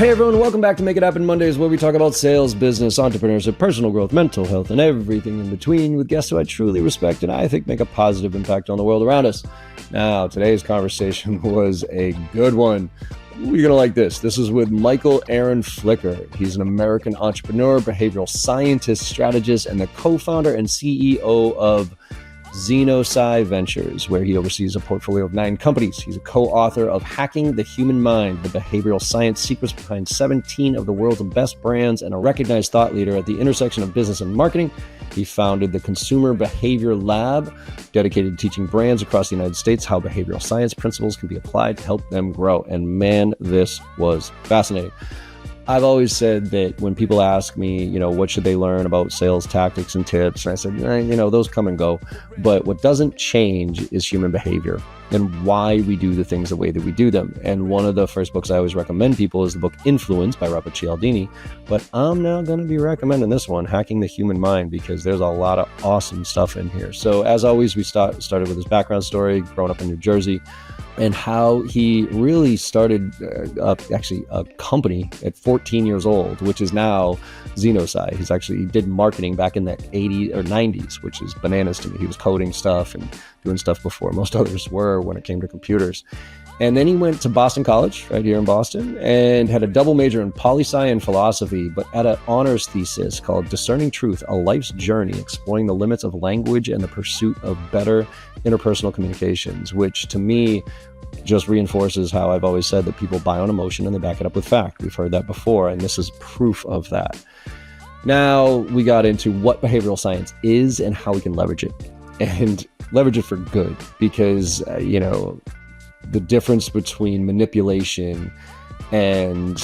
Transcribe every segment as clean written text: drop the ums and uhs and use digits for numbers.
Hey everyone, welcome back to Make It Happen Mondays, where we talk about sales, business, entrepreneurship, personal growth, mental health, and everything in between with guests who I truly respect and I think make a positive impact on the world around us. Now, today's conversation was a good one. You're going to like this. This is with MichaelAaron Flicker. He's an American entrepreneur, behavioral scientist, strategist, and the co-founder and CEO of XenoPsi Ventures, where he oversees a portfolio of 9 companies. He's a co-author of Hacking the Human Mind, the behavioral science secrets behind 17 of the world's best brands, and a recognized thought leader at the intersection of business and marketing. He founded the Consumer Behavior Lab, dedicated to teaching brands across the United States how behavioral science principles can be applied to help them grow. And man, this was fascinating. I've always said that when people ask me, what should they learn about sales tactics and tips? And I said, those come and go. But what doesn't change is human behavior and why we do the things the way that we do them. And one of the first books I always recommend people is the book Influence by Robert Cialdini. But I'm now going to be recommending this one, Hacking the Human Mind, because there's a lot of awesome stuff in here. So as always, we started with his background story, growing up in New Jersey, and how he really started a company at 14 years old, which is now XenoPsi. He did marketing back in the 80s or 90s, which is bananas to me. He was coding stuff and doing stuff before most others were when it came to computers. And then he went to Boston College, right here in Boston, and had a double major in poli-sci and philosophy, but had an honors thesis called Discerning Truth, A Life's Journey, Exploring the Limits of Language and the Pursuit of Better Interpersonal Communications, which to me just reinforces how I've always said that people buy on emotion and they back it up with fact. We've heard that before, and this is proof of that. Now we got into what behavioral science is and how we can leverage it, and leverage it for good, because, the difference between manipulation and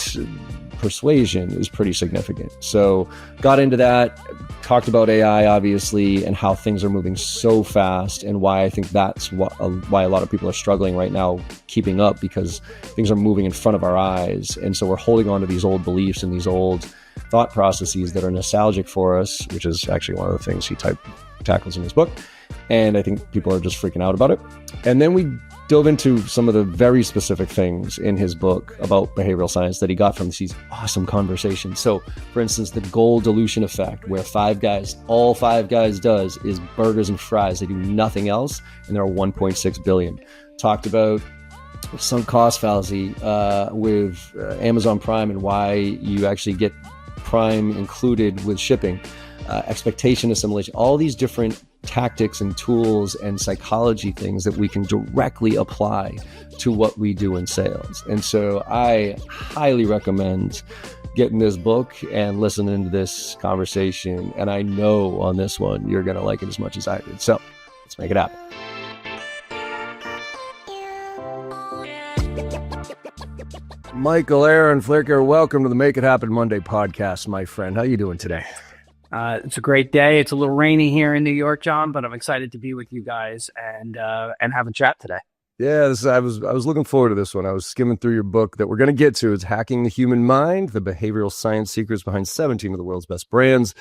persuasion is pretty significant. So got into that, talked about AI, obviously, and how things are moving so fast, and why I think that's why a lot of people are struggling right now keeping up, because things are moving in front of our eyes. And so we're holding on to these old beliefs and these old thought processes that are nostalgic for us, which is actually one of the things he tackles in his book. And I think people are just freaking out about it. And then we dove into some of the very specific things in his book about behavioral science that he got from these awesome conversations. So, for instance, the goal dilution effect, where all Five Guys does is burgers and fries. They do nothing else, and there are 1.6 billion. Talked about sunk cost fallacy with Amazon Prime and why you actually get Prime included with shipping. Expectation assimilation, all these different tactics and tools and psychology things that we can directly apply to what we do in sales. And so I highly recommend getting this book and listening to this conversation. And I know on this one, you're going to like it as much as I did. So let's make it happen. MichaelAaron Flicker, welcome to the Make It Happen Monday podcast, my friend. How you doing today? It's a great day. It's a little rainy here in New York, John, but I'm excited to be with you guys and have a chat today. Yeah, I was looking forward to this one. I was skimming through your book that we're going to get to. It's Hacking the Human Mind, the behavioral science secrets behind 17 of the world's best brands.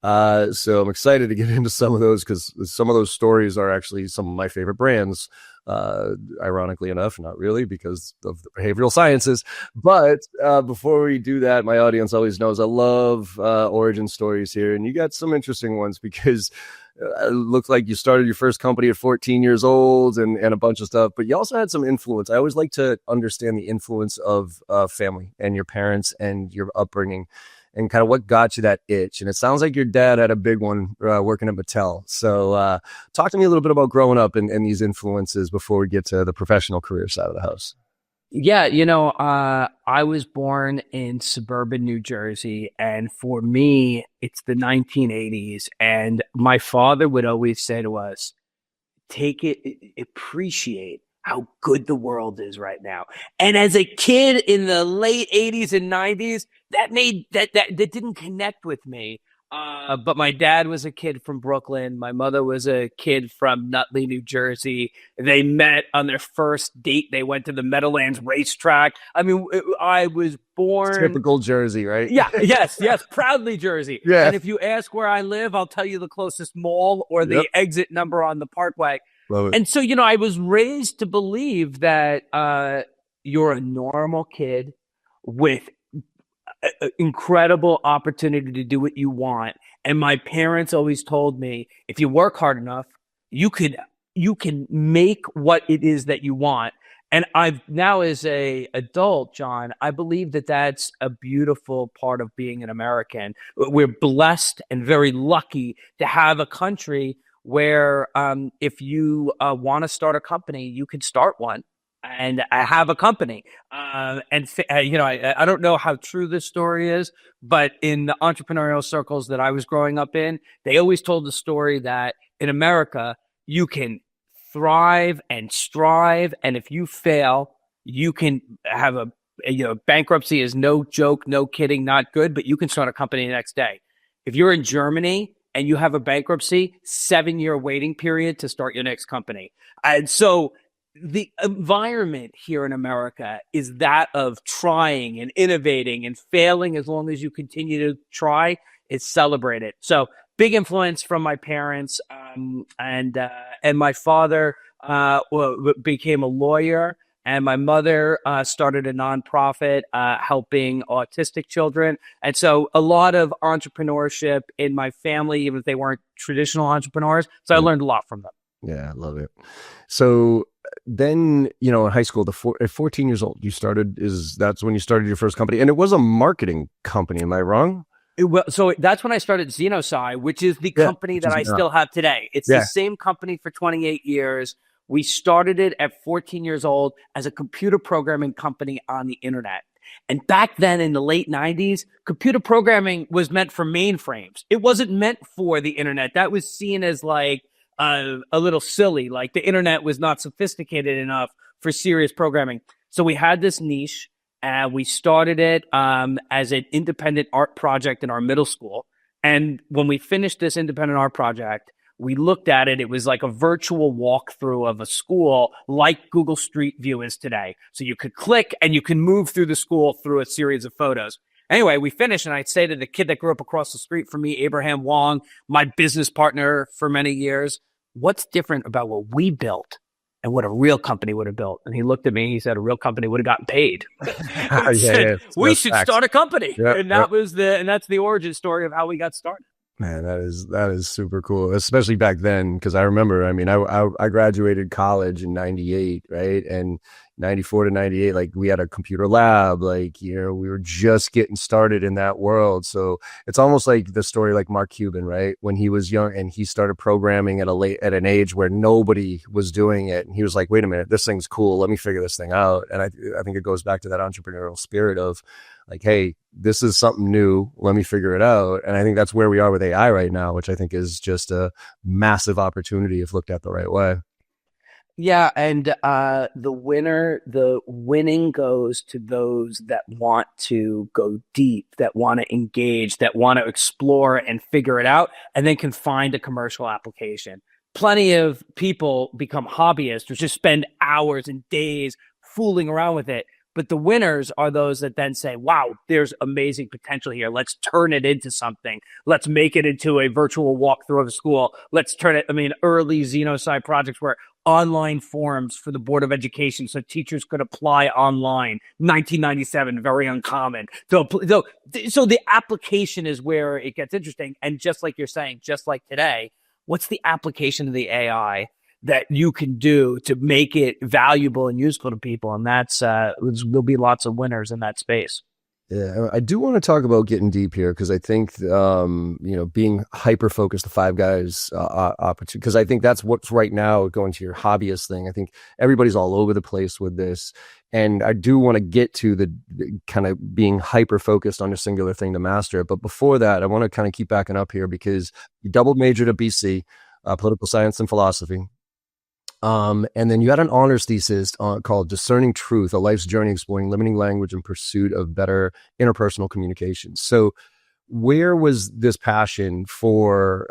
So I'm excited to get into some of those, because some of those stories are actually some of my favorite brands. Ironically enough, not really, because of the behavioral sciences. But before we do that, my audience always knows I love origin stories here. And you got some interesting ones, because it looked like you started your first company at 14 years old and a bunch of stuff. But you also had some influence. I always like to understand the influence of family and your parents and your upbringing, and kind of what got you that itch. And it sounds like your dad had a big one working at Mattel. So talk to me a little bit about growing up and these influences before we get to the professional career side of the house. Yeah, I was born in suburban New Jersey, and for me, it's the 1980s. And my father would always say to us, appreciate how good the world is right now. And as a kid in the late 80s and 90s, that didn't connect with me. But my dad was a kid from Brooklyn. My mother was a kid from Nutley, New Jersey. They met on their first date. They went to the Meadowlands racetrack. I mean, I was born... Typical Jersey, right? Yeah, yes, proudly Jersey. Yeah. And if you ask where I live, I'll tell you the closest mall or the exit number on the Parkway. Love it. And so, I was raised to believe that you're a normal kid with incredible opportunity to do what you want. And my parents always told me, if you work hard enough, you could you can make what it is that you want. And I've now, as a adult, John, I believe that that's a beautiful part of being an American. We're blessed and very lucky to have a country where if you want to start a company, you can start one. And I have a company. I don't know how true this story is, but in the entrepreneurial circles that I was growing up in, they always told the story that in America, you can thrive and strive. And if you fail, you can have bankruptcy is no joke, no kidding, not good, but you can start a company the next day. If you're in Germany and you have a bankruptcy, 7-year waiting period to start your next company. And so the environment here in America is that of trying and innovating and failing. As long as you continue to try, it's celebrated. So big influence from my parents, and my father became a lawyer, and my mother started a nonprofit helping autistic children. And so a lot of entrepreneurship in my family, even if they weren't traditional entrepreneurs. So I learned a lot from them. Yeah, I love it. So then, in high school, at 14 years old, that's when you started your first company, and it was a marketing company. Am I wrong? So that's when I started XenoPsi, which is the company that I still have today. It's the same company for 28 years. We started it at 14 years old as a computer programming company on the internet. And back then in the late 90s, computer programming was meant for mainframes. It wasn't meant for the internet. That was seen as like a little silly, like the internet was not sophisticated enough for serious programming. So we had this niche. We started it as an independent art project in our middle school. And when we finished this independent art project, we looked at it. It was like a virtual walkthrough of a school like Google Street View is today. So you could click and you can move through the school through a series of photos. Anyway, we finished, and I'd say to the kid that grew up across the street from me, Abraham Wong, my business partner for many years, what's different about what we built and what a real company would have built? And he looked at me, he said, a real company would have gotten paid. We should start a company. Yep, and that's the origin story of how we got started. Man, that is super cool, especially back then, because I remember, I graduated college in 98, right? And 94 to 98, like we had a computer lab, like, we were just getting started in that world. So it's almost like the story like Mark Cuban, right? When he was young and he started programming at an age where nobody was doing it. And he was like, wait a minute, this thing's cool. Let me figure this thing out. And I think it goes back to that entrepreneurial spirit of like, hey, this is something new. Let me figure it out. And I think that's where we are with AI right now, which I think is just a massive opportunity if looked at the right way. Yeah, and the winning goes to those that want to go deep, that want to engage, that want to explore and figure it out, and then can find a commercial application. Plenty of people become hobbyists or just spend hours and days fooling around with it. But the winners are those that then say, wow, there's amazing potential here. Let's turn it into something. Let's make it into a virtual walkthrough of a school. Let's turn it, early XenoPsi projects were online forums for the Board of Education so teachers could apply online. 1997, very uncommon. So the application is where it gets interesting. And just like you're saying, just like today, what's the application of the AI that you can do to make it valuable and useful to people? And that's there'll be lots of winners in that space. Yeah, I do want to talk about getting deep here because I think being hyper focused, the Five Guys opportunity, because I think that's what's right now going to your hobbyist thing. I think everybody's all over the place with this, and I do want to get to the kind of being hyper focused on a singular thing to master it. But before that, I want to kind of keep backing up here because you double majored at BC, political science and philosophy. And then you had an honors thesis called Discerning Truth, a life's journey exploring limiting language in pursuit of better interpersonal communication. So where was this passion for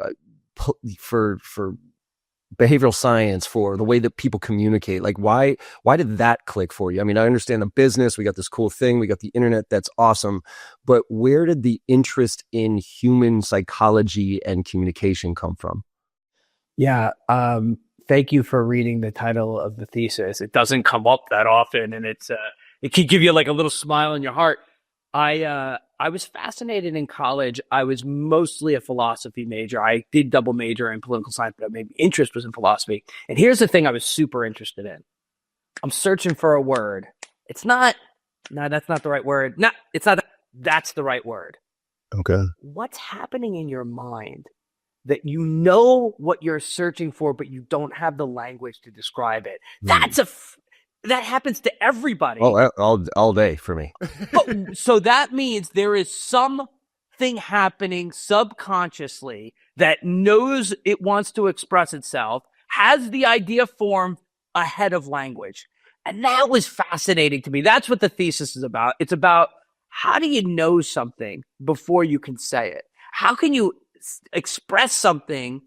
behavioral science, for the way that people communicate? Like, why did that click for you? I understand the business, we got this cool thing, we got the internet, that's awesome. But where did the interest in human psychology and communication come from? Yeah. Thank you for reading the title of the thesis. It doesn't come up that often, and it can give you like a little smile in your heart. I I was fascinated in college. I was mostly a philosophy major. I did double major in political science, but my interest was in philosophy. And here's the thing I was super interested in. I'm searching for a word. It's not, no, that's not the right word. No, it's not, that's the right word. Okay. What's happening in your mind that you know what you're searching for, but you don't have the language to describe it? That happens to everybody. All day for me. So that means there is something happening subconsciously that knows it wants to express itself, has the idea formed ahead of language. And that was fascinating to me. That's what the thesis is about. It's about, how do you know something before you can say it? How can you express something?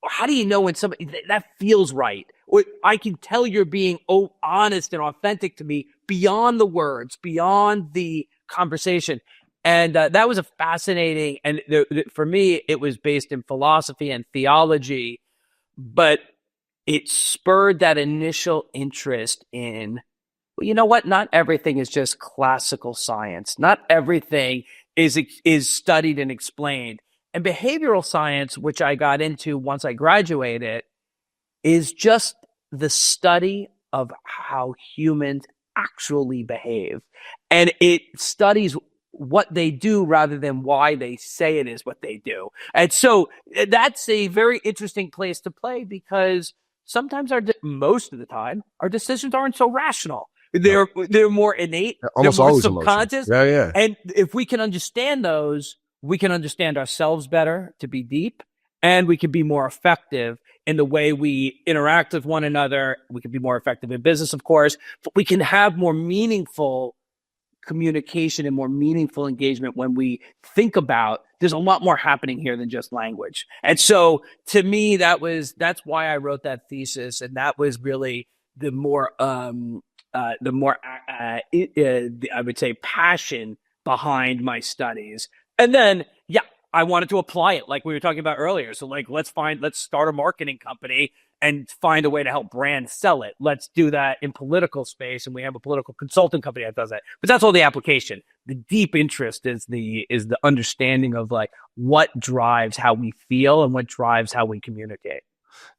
Or how do you know when somebody that feels right? Or I can tell you're being honest and authentic to me beyond the words, beyond the conversation. And that was a fascinating, and for me, it was based in philosophy and theology, but it spurred that initial interest in, well, you know what? Not everything is just classical science. Not everything is studied and explained. And behavioral science, which I got into once I graduated, is just the study of how humans actually behave. And it studies what they do rather than why they say it is what they do. And so that's a very interesting place to play, because sometimes most of the time, our decisions aren't so rational. They're more innate. Almost they're more always subconscious. Emotional. Yeah. And if we can understand those, we can understand ourselves better, to be deep, and we can be more effective in the way we interact with one another. We can be more effective in business, of course, but we can have more meaningful communication and more meaningful engagement when we think about there's a lot more happening here than just language. And so to me, that's why I wrote that thesis. And that was really the more I would say passion behind my studies. And then, I wanted to apply it like we were talking about earlier. So let's start a marketing company and find a way to help brands sell it. Let's do that in political space. And we have a political consulting company that does that. But that's all the application. The deep interest is the understanding of what drives how we feel and what drives how we communicate.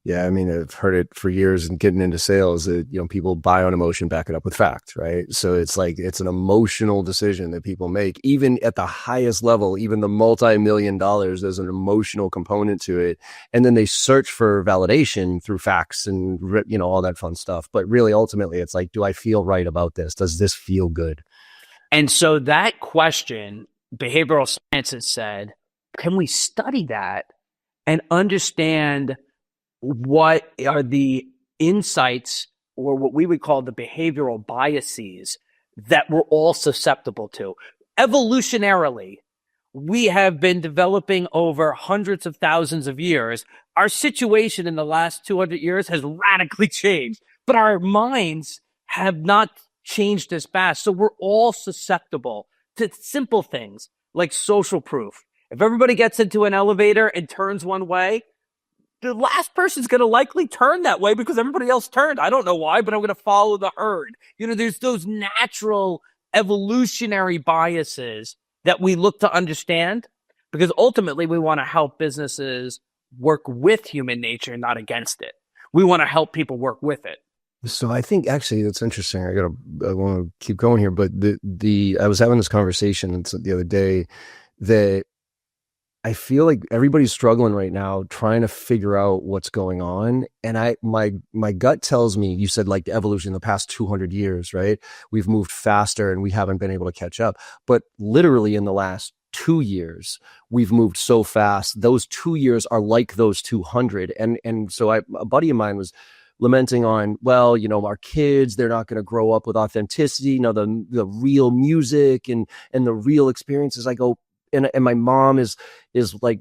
Yeah, I mean, I've heard it for years, and getting into sales, people buy on emotion, back it up with fact, right? So it's an emotional decision that people make, even at the highest level, even the multi-million dollars, there's an emotional component to it. And then they search for validation through facts and, all that fun stuff. But really, ultimately, it's do I feel right about this? Does this feel good? And so that question, behavioral sciences said, can we study that and understand what are the insights, or what we would call the behavioral biases, that we're all susceptible to? Evolutionarily, we have been developing over hundreds of thousands of years. Our situation in the last 200 years has radically changed, but our minds have not changed as fast. So we're all susceptible to simple things like social proof. If everybody gets into an elevator and turns one way, the last person's going to likely turn that way because everybody else turned. I don't know why, but I'm going to follow the herd. There's those natural evolutionary biases that we look to understand, because ultimately we want to help businesses work with human nature, not against it. We want to help people work with it. So I think actually that's interesting. I want to keep going here, but I was having this conversation the other day that I feel like everybody's struggling right now trying to figure out what's going on. And my gut tells me, you said the evolution in the past 200 years, right? We've moved faster and we haven't been able to catch up. But literally in the last 2 years, we've moved so fast. Those 2 years are like those 200. And so a buddy of mine was lamenting on, our kids, they're not going to grow up with authenticity, the real music and the real experiences. I go, and my mom is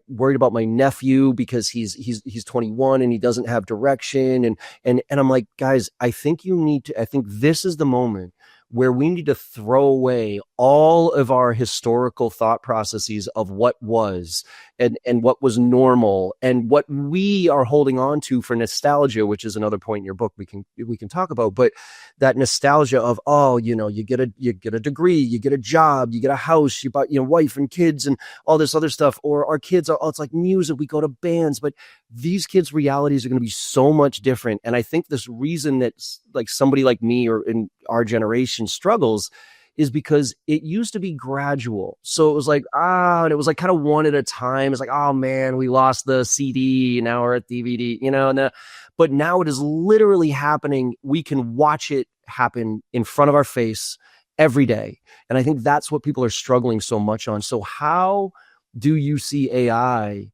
worried about my nephew because he's 21 and he doesn't have direction. And I'm like, guys, I think this is the moment where we need to throw away all of our historical thought processes of what was and what was normal and what we are holding on to for nostalgia, which is another point in your book we can talk about. But that nostalgia of, you get a degree, you get a job, you get a house, you buy, wife and kids and all this other stuff. Or our kids are, it's like music, we go to bands, but these kids' realities are going to be so much different. And I think this reason that like somebody like me or in our generation struggles is because it used to be gradual. So it was like, and it was like kind of one at a time. It's like, oh man, we lost the CD, now we're at DVD, but now it is literally happening. We can watch it happen in front of our face every day. And I think that's what people are struggling so much on. So how do you see AI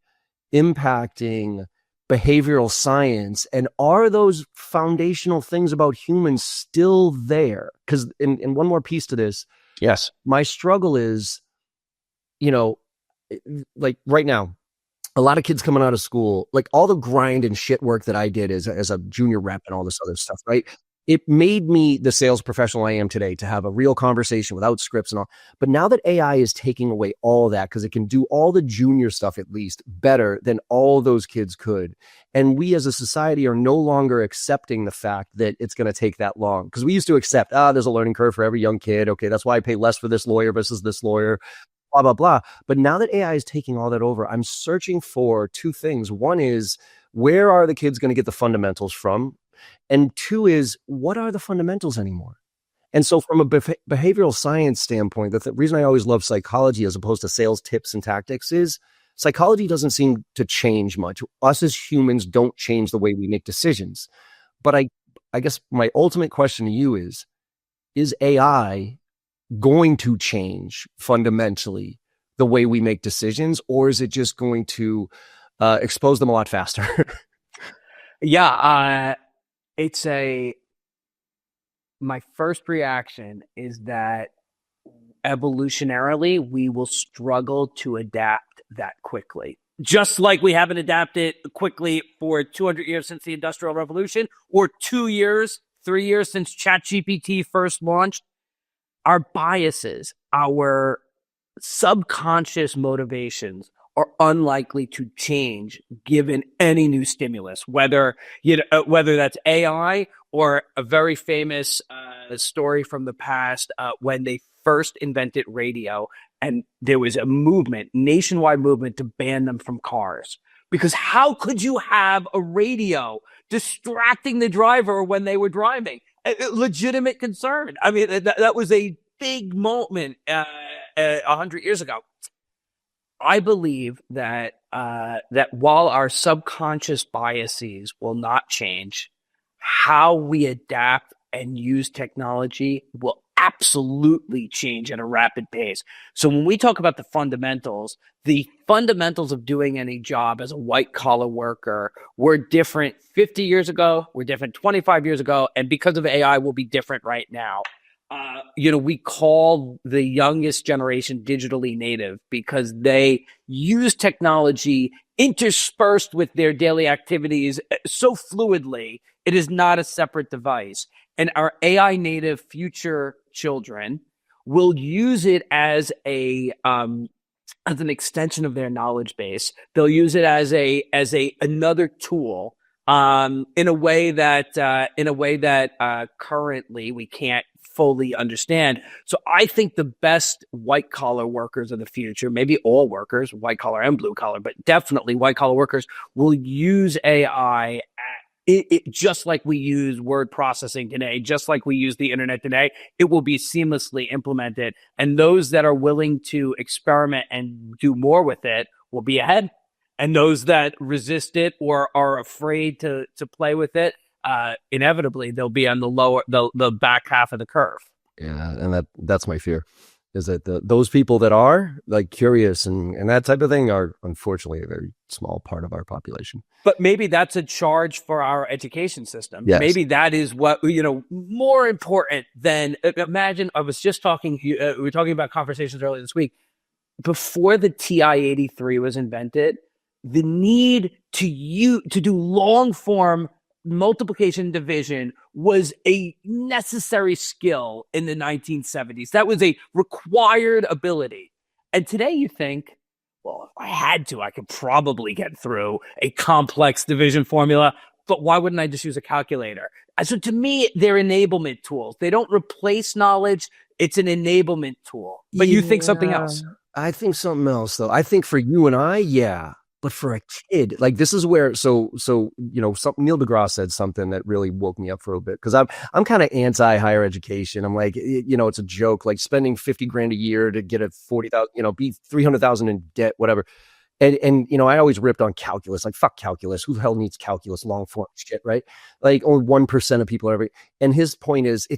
impacting behavioral science, and are those foundational things about humans still there? Because in one more piece to this, Yes. my struggle is, like right now, a lot of kids coming out of school, like all the grind and shit work that I did as a junior rep and all this other stuff, right? It made me the sales professional I am today, to have a real conversation without scripts and all. But now that AI is taking away all that, because it can do all the junior stuff at least better than all those kids could. And we as a society are no longer accepting the fact that it's going to take that long. Because we used to accept, there's a learning curve for every young kid. Okay, that's why I pay less for this lawyer versus this lawyer, blah, blah, blah. But now that AI is taking all that over, I'm searching for two things. One is, where are the kids going to get the fundamentals from? And two is, what are the fundamentals anymore? And so from a behavioral science standpoint, the reason I always love psychology as opposed to sales tips and tactics is psychology doesn't seem to change much. Us as humans don't change the way we make decisions. But I guess my ultimate question to you is AI going to change fundamentally the way we make decisions, or is it just going to expose them a lot faster? Yeah, my first reaction is that evolutionarily we will struggle to adapt that quickly. Just like we haven't adapted quickly for 200 years since the Industrial Revolution, or 2 years, 3 years since ChatGPT first launched. Our biases, our subconscious motivations are unlikely to change given any new stimulus, whether that's AI or a very famous story from the past when they first invented radio, and there was a nationwide movement to ban them from cars. Because how could you have a radio distracting the driver when they were driving? A legitimate concern. I mean, that was a big moment 100 years ago. I believe that while our subconscious biases will not change, how we adapt and use technology will absolutely change at a rapid pace. So when we talk about the fundamentals of doing any job as a white collar worker were different 50 years ago, were different 25 years ago, and because of AI will be different right now. We call the youngest generation digitally native because they use technology interspersed with their daily activities so fluidly, it is not a separate device. And our AI native future children will use it as an extension of their knowledge base. They'll use it as another tool in a way that currently we can't fully understand. So I think the best white collar workers of the future, maybe all workers, white collar and blue collar, but definitely white collar workers, will use AI just like we use word processing today, just like we use the internet today. It will be seamlessly implemented. And those that are willing to experiment and do more with it will be ahead. And those that resist it or are afraid to play with it, inevitably they'll be on the back half of the curve. Yeah, and that's my fear, is that those people that are like curious and that type of thing are unfortunately a very small part of our population. But maybe that's a charge for our education system. Yes. Maybe that is what, more important than, imagine, I was just talking, we were talking about conversations earlier this week. Before the TI-83 was invented, the need to do long form multiplication and division was a necessary skill in the 1970s. That was a required ability. And today you think, well, if I had to, I could probably get through a complex division formula, but why wouldn't I just use a calculator? So to me, they're enablement tools. They don't replace knowledge. It's an enablement tool. But you think something else. I think something else, though. I think for you and I, yeah. But for a kid, like this is where, so Neil deGrasse said something that really woke me up for a bit, because I'm kind of anti higher education. I'm like, it's a joke, like spending $50,000 a year to get a 40,000, be 300,000 in debt, whatever. And I always ripped on calculus, like fuck calculus. Who the hell needs calculus, long form shit, right? Like only 1% of people ever. And his point is,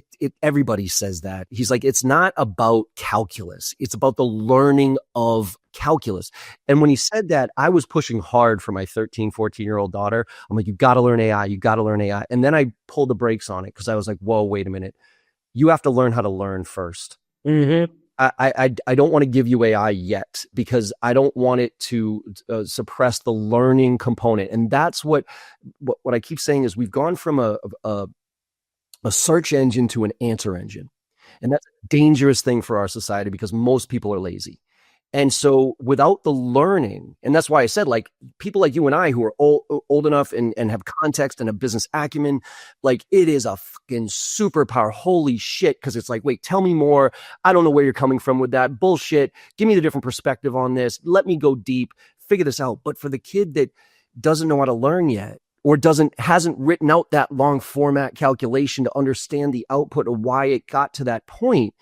everybody says that. He's like, it's not about calculus. It's about the learning of calculus. And when he said that, I was pushing hard for my 13, 14-year-old daughter. I'm like, you got to learn AI. You got to learn AI. And then I pulled the brakes on it because I was like, whoa, wait a minute. You have to learn how to learn first. Mm-hmm. I don't want to give you AI yet, because I don't want it to suppress the learning component. And that's what I keep saying is we've gone from a search engine to an answer engine. And that's a dangerous thing for our society because most people are lazy. And so without the learning, and that's why I said, like, people like you and I who are old enough and have context and a business acumen, like, it is a fucking superpower. Holy shit. Because it's like, wait, tell me more. I don't know where you're coming from with that bullshit. Give me the different perspective on this. Let me go deep, figure this out. But for the kid that doesn't know how to learn yet, or hasn't written out that long format calculation to understand the output of why it got to that point,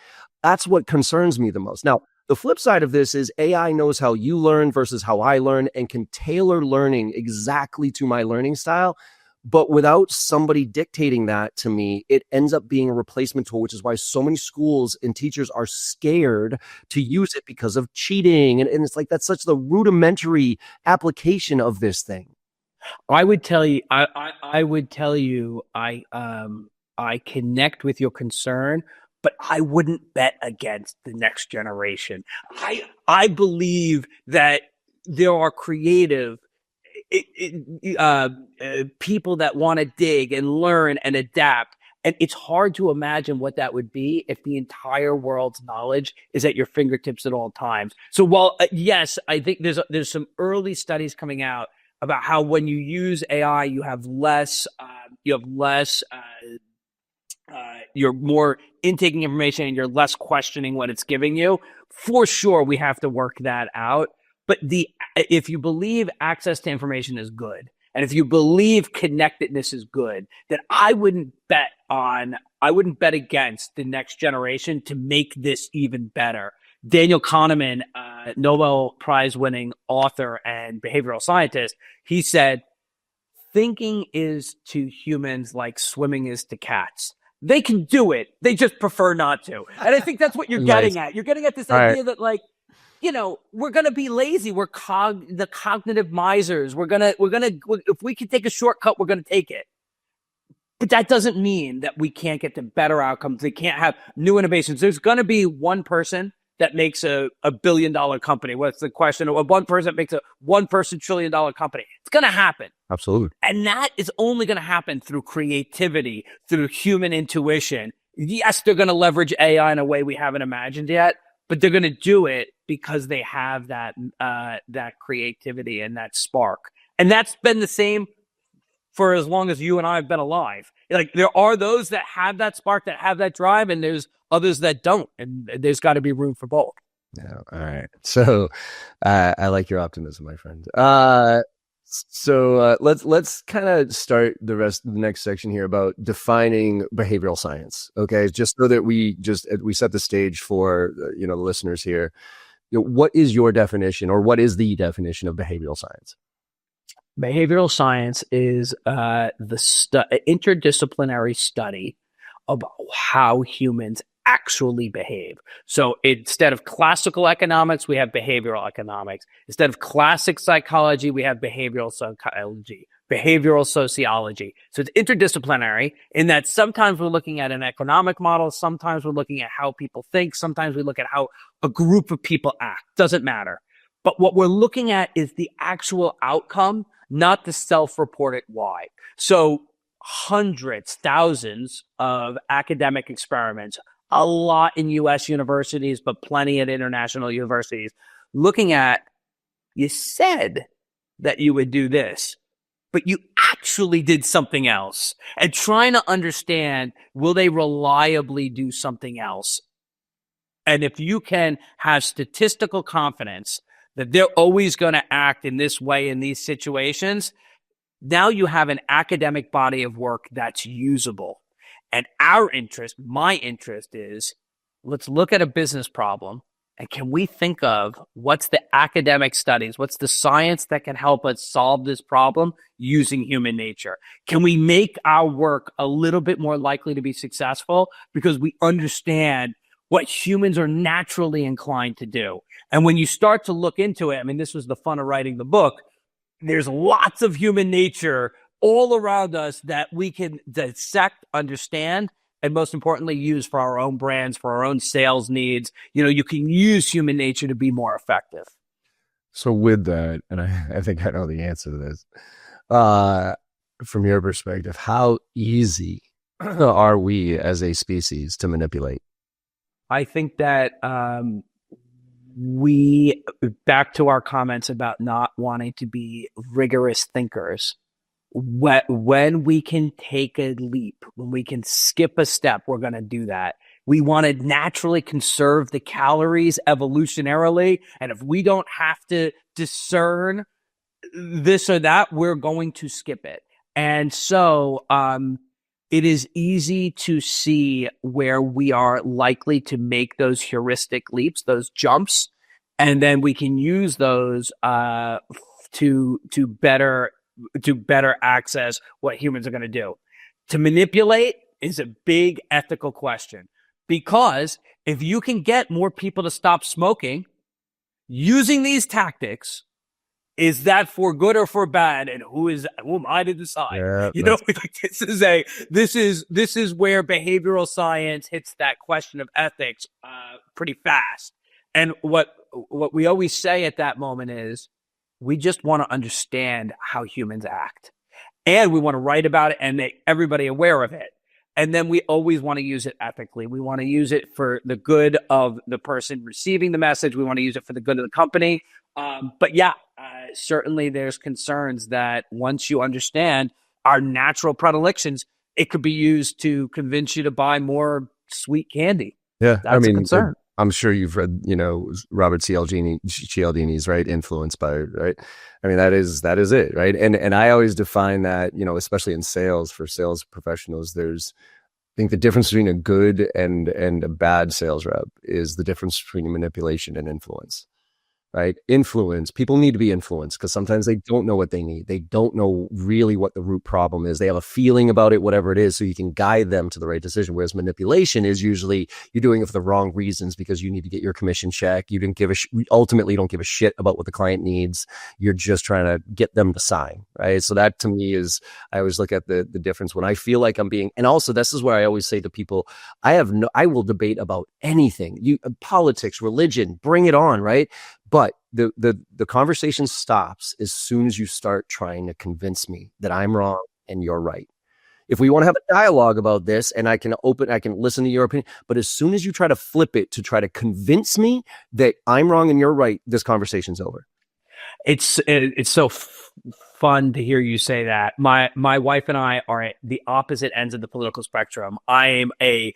that's what concerns me the most. Now, the flip side of this is AI knows how you learn versus how I learn and can tailor learning exactly to my learning style. But without somebody dictating that to me, it ends up being a replacement tool, which is why so many schools and teachers are scared to use it because of cheating. And it's like, that's such the rudimentary application of this thing. I would tell you, I connect with your concern, but I wouldn't bet against the next generation. I believe that there are creative people that want to dig and learn and adapt. And it's hard to imagine what that would be if the entire world's knowledge is at your fingertips at all times. So while, yes, I think there's some early studies coming out about how when you use AI, you're more intaking information and you're less questioning what it's giving you. For sure, we have to work that out. But if you believe access to information is good, and if you believe connectedness is good, then I wouldn't bet against the next generation to make this even better. Daniel Kahneman, Nobel Prize winning author and behavioral scientist, he said, thinking is to humans like swimming is to cats. They can do it. They just prefer not to. And I think that's what you're getting at. You're getting at this idea that, like, we're going to be lazy. We're the cognitive misers. If we can take a shortcut, we're going to take it. But that doesn't mean that we can't get to better outcomes. They can't have new innovations. There's going to be one person that makes a $1 billion company. What's the question? Or one person that makes a one-person $1 trillion company. It's going to happen. Absolutely. And that is only going to happen through creativity, through human intuition. Yes, they're going to leverage AI in a way we haven't imagined yet, but they're going to do it because they have that creativity and that spark. And that's been the same for as long as you and I have been alive. Like, there are those that have that spark, that have that drive, and there's others that don't. And there's got to be room for both. Yeah. All right. So I like your optimism, my friend. So let's kind of start the next section here about defining behavioral science. Okay, just so that we set the stage for the listeners here. What is your definition, or what is the definition of behavioral science? Behavioral science is the interdisciplinary study of how humans actually behave. So instead of classical economics, we have behavioral economics. Instead of classic psychology, we have behavioral psychology, behavioral sociology. So it's interdisciplinary in that sometimes we're looking at an economic model, sometimes we're looking at how people think, sometimes we look at how a group of people act. Doesn't matter. But what we're looking at is the actual outcome, not the self-reported why. So hundreds, thousands of academic experiments, a lot in US universities, but plenty at international universities, looking at, you said that you would do this, but you actually did something else, and trying to understand, will they reliably do something else? And if you can have statistical confidence that they're always going to act in this way in these situations, now you have an academic body of work that's usable. And our interest, my interest is, let's look at a business problem, and can we think of what's the academic studies, what's the science that can help us solve this problem using human nature? Can we make our work a little bit more likely to be successful because we understand what humans are naturally inclined to do? And when you start to look into it, I mean, this was the fun of writing the book, there's lots of human nature all around us that we can dissect, understand, and most importantly, use for our own brands, for our own sales needs. You can use human nature to be more effective. So with that, and I think I know the answer to this, from your perspective, how easy are we as a species to manipulate? I think that we, back to our comments about not wanting to be rigorous thinkers, when we can take a leap, when we can skip a step, we're going to do that. We want to naturally conserve the calories evolutionarily. And if we don't have to discern this or that, we're going to skip it. And so it is easy to see where we are likely to make those heuristic leaps, those jumps, and then we can use those to better access what humans are going to do. To manipulate is a big ethical question, because if you can get more people to stop smoking using these tactics, is that for good or for bad? And who am I to decide? Yeah, this is where behavioral science hits that question of ethics pretty fast. And what we always say at that moment is, we just want to understand how humans act, and we want to write about it and make everybody aware of it. And then we always want to use it ethically. We want to use it for the good of the person receiving the message. We want to use it for the good of the company. But yeah, certainly there's concerns that once you understand our natural predilections, it could be used to convince you to buy more sweet candy. Yeah, that's a concern. I'm sure you've read, Robert Cialdini's, right? Influenced by, right? I mean, that is it, right? And I always define that, especially in sales, for sales professionals, I think the difference between a good and a bad sales rep is the difference between manipulation and influence. Right? Influence. People need to be influenced because sometimes they don't know what they need. They don't know really what the root problem is. They have a feeling about it, whatever it is, so you can guide them to the right decision. Whereas manipulation is usually you're doing it for the wrong reasons because you need to get your commission check. You ultimately you don't give a shit about what the client needs. You're just trying to get them to sign, right? So that to me is, I always look at the difference when I feel like I'm being, and also this is where I always say to people, I will debate about anything. Politics, religion, bring it on, right? But the conversation stops as soon as you start trying to convince me that I'm wrong and you're right. If we want to have a dialogue about this, and I can listen to your opinion, but as soon as you try to flip it to try to convince me that I'm wrong and you're right, this conversation's over. It's so fun to hear you say that. My wife and I are at the opposite ends of the political spectrum. I am a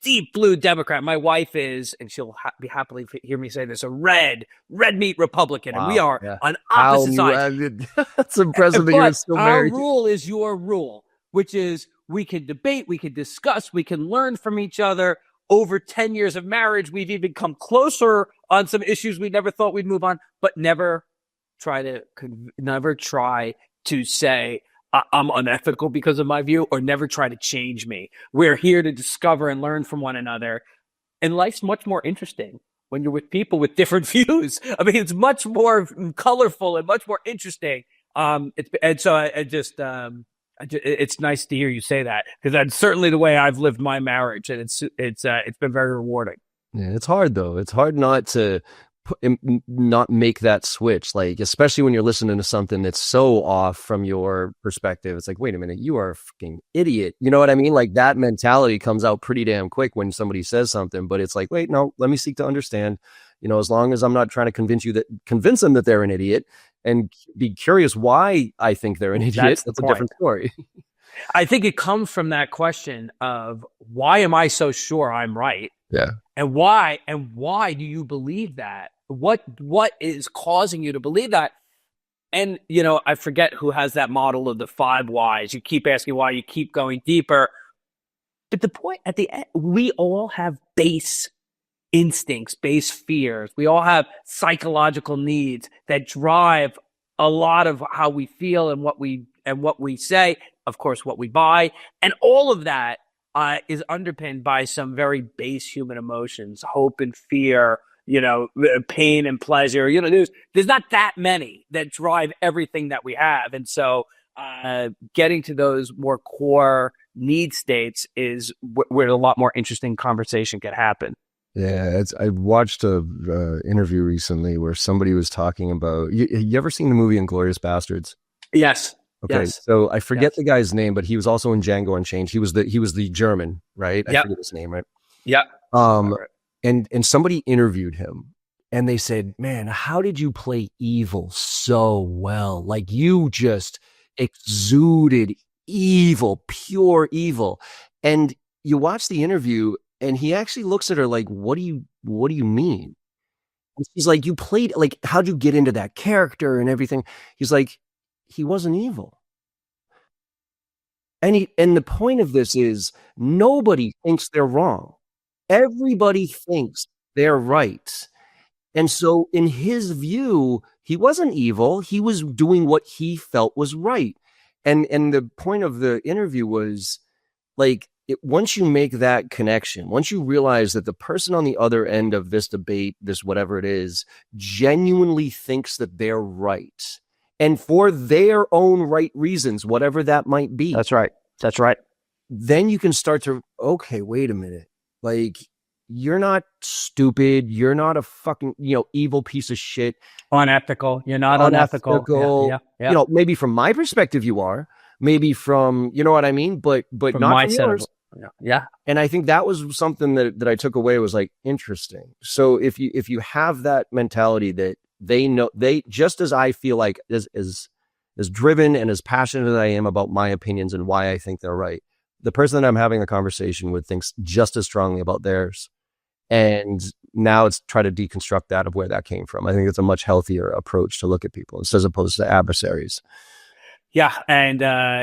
deep blue Democrat. My wife is, and she'll be happily hear me say this, a red meat Republican. Wow, and we are on opposite sides. That's impressive that you're still married. Our rule is your rule, which is we can debate, we can discuss, we can learn from each other. Over 10 years of marriage, we've even come closer on some issues we never thought we'd move on, but never try to say, I'm unethical because of my view, or never try to change me. We're here to discover and learn from one another. And life's much more interesting when you're with people with different views. I mean, it's much more colorful and much more interesting. It's nice to hear you say that, because that's certainly the way I've lived my marriage, and it's been very rewarding. Yeah, it's hard though. It's hard not to not make that switch, like especially when you're listening to something that's so off from your perspective. It's like, wait a minute, you are a fucking idiot. You know what I mean? Like that mentality comes out pretty damn quick when somebody says something, but it's like, wait, no, let me seek to understand. As long as I'm not trying to convince them that they're an idiot, and be curious why I think they're an idiot. That's a different story. I think it comes from that question of, why am I so sure I'm right? Yeah. And why do you believe that? What is causing you to believe that? And, I forget who has that model of the 5 whys. You keep asking why, you keep going deeper. But the point at the end, we all have base instincts, base fears. We all have psychological needs that drive a lot of how we feel and what we say, of course, what we buy. And all of that is underpinned by some very base human emotions, hope and fear, pain and pleasure. There's not that many that drive everything that we have. And so getting to those more core need states is where a lot more interesting conversation can happen. Yeah, I watched a interview recently where somebody was talking about. You ever seen the movie Inglourious Bastards? Yes. Okay, yes. So I forget the guy's name, but he was also in Django Unchained. He was the German, right? I Yep. forget his name, right? Yeah. And somebody interviewed him, and they said, "Man, how did you play evil so well? Like you just exuded evil, pure evil." And you watch the interview, and he actually looks at her like, what do you mean? And she's like, you played, like, how'd you get into that character and everything? He's like, he wasn't evil. And the point of this is, nobody thinks they're wrong. Everybody thinks they're right. And so in his view, he wasn't evil. He was doing what he felt was right. And the point of the interview was like, once you make that connection, once you realize that the person on the other end of this debate, this whatever it is, genuinely thinks that they're right, and for their own right reasons, whatever that might be. That's right. Then you can start to, okay, wait a minute. Like, you're not stupid. You're not a fucking, evil piece of shit. Unethical. You're not unethical. Yeah. Maybe from my perspective, you are. Maybe from, you know what I mean? But from not from yours. Yeah. And I think that was something that I took away, was like, interesting. So if you have that mentality that they know, they, just as I feel like as driven and as passionate as I am about my opinions and why I think they're right, the person that I'm having a conversation with thinks just as strongly about theirs. And now it's try to deconstruct that of where that came from. I think it's a much healthier approach to look at people as opposed to adversaries. Yeah. And,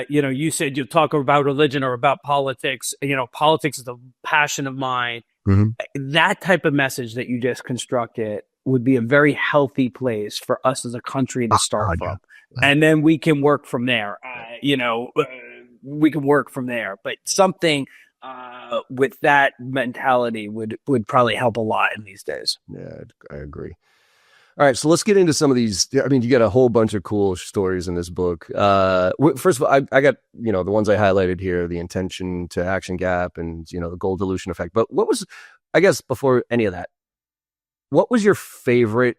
you said you talk about religion or about politics. Politics is a passion of mine. Mm-hmm. That type of message that you just constructed would be a very healthy place for us as a country to start from. And then we can work from there. We can work from there. But something with that mentality would probably help a lot in these days. Yeah, I agree. All right, so let's get into some of these. I mean, you got a whole bunch of cool stories in this book. First of all, I got, the ones I highlighted here, the intention to action gap and, the goal dilution effect. But what was, I guess, before any of that, what was your favorite